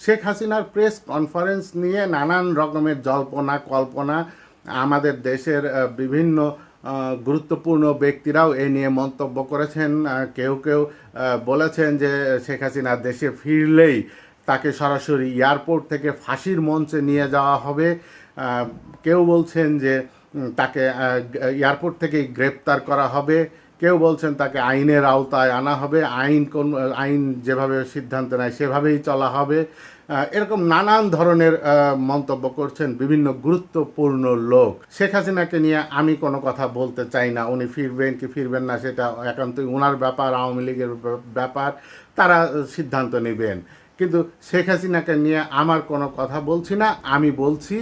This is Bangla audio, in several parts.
শেখ হাসিনার প্রেস কনফারেন্স নিয়ে নানান রকমের জল্পনা কল্পনা, আমাদের দেশের বিভিন্ন গুরুত্বপূর্ণ ব্যক্তিরাও এ নিয়ে মন্তব্য করেছেন। কেউ কেউ বলেছেন যে শেখ হাসিনা দেশে ফিরলেই তাকে সরাসরি এয়ারপোর্ট থেকে ফাঁসির মঞ্চে নিয়ে যাওয়া হবে। কেউ বলছেন যে তাকে এয়ারপোর্ট থেকেই গ্রেপ্তার করা হবে। কেউ বলছেন তাকে আইনের আওতায় আনা হবে, আইন যেভাবে সিদ্ধান্ত নেয় সেভাবেই চলা হবে। এরকম নানান ধরনের মন্তব্য করছেন বিভিন্ন গুরুত্বপূর্ণ লোক। শেখ হাসিনাকে নিয়ে আমি কোনো কথা বলতে চাই না। উনি ফিরবেন কি ফিরবেন না সেটা একান্তই ওনার ব্যাপার, আওয়ামী লীগের ব্যাপার, তারা সিদ্ধান্ত নেবেন। কিন্তু শেখ হাসিনাকে নিয়ে আমার কোনো কথা বলছি না। আমি বলছি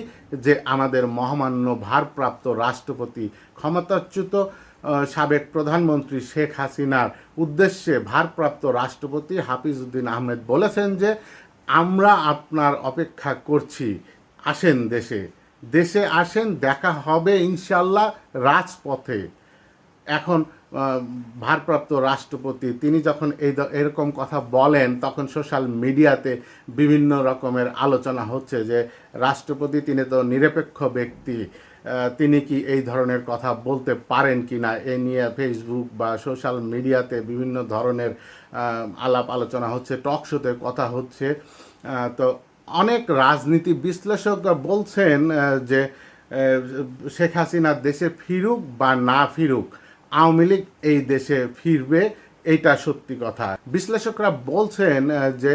যে আমাদের মহামান্য ভারপ্রাপ্ত রাষ্ট্রপতি, ক্ষমতাচ্যুত সাবেক প্রধানমন্ত্রী শেখ হাসিনার উদ্দেশ্যে ভারপ্রাপ্ত রাষ্ট্রপতি হাফিজ উদ্দিন আহমেদ বলেছেন যে আমরা আপনার অপেক্ষা করছি, আসেন দেশে আসেন, দেখা হবে ইনশাল্লাহ রাজপথে। এখন ভারপ্রাপ্ত রাষ্ট্রপতি তিনি যখন এরকম কথা বলেন, তখন সোশ্যাল মিডিয়াতে বিভিন্ন রকমের আলোচনা হচ্ছে যে রাষ্ট্রপতি তিনি তো নিরপেক্ষ ব্যক্তি, তিনি কি এই ধরনের কথা বলতে পারেন কি না, এ নিয়ে ফেসবুক বা সোশ্যাল মিডিয়াতে বিভিন্ন ধরনের আলাপ আলোচনা হচ্ছে, টক শোতে কথা হচ্ছে। তো অনেক রাজনীতি বিশ্লেষক বলছেন যে শেখ হাসিনা দেশে ফিরুক বা না ফিরুক, আওয়ামী লীগ এই দেশে ফিরবে, এইটা সত্যি কথা। বিশ্লেষকরা বলছেন যে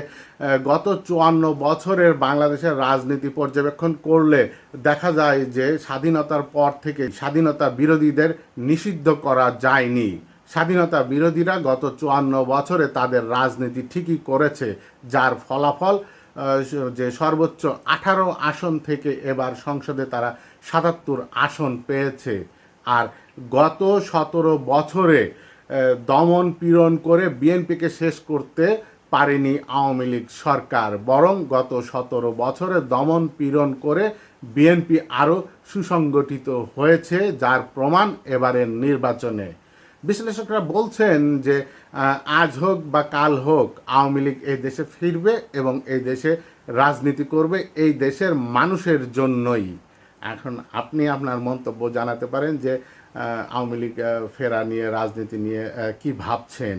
গত 54 বছরের বাংলাদেশের রাজনীতি পর্যবেক্ষণ করলে দেখা যায় যে স্বাধীনতার পর থেকে স্বাধীনতা বিরোধীদের নিষিদ্ধ করা যায়নি। স্বাধীনতা বিরোধীরা গত 54 বছরে তাদের রাজনীতি ঠিকই করেছে, যার ফলাফল যে সর্বোচ্চ 18 আসন থেকে এবার সংসদে তারা 77 আসন পেয়েছে। আর গত 17 বছরে দমন পীড়ন করে বিএনপিকে শেষ করতে পারেনি আওয়ামী লীগ সরকার, বরং গত 17 বছরে দমন পীড়ন করে বিএনপি আরও সুসংগঠিত হয়েছে, যার প্রমাণ এবারের নির্বাচনে। বিশ্লেষকরা বলছেন যে আজ হোক বা কাল হোক আওয়ামী লীগ এই দেশে ফিরবে এবং এই দেশে রাজনীতি করবে এই দেশের মানুষের জন্যই। এখন আপনি আপনার মন্তব্য জানাতে পারেন যে আওয়ামী লীগ ফেরা নিয়ে, রাজনীতি নিয়ে কি ভাবছেন।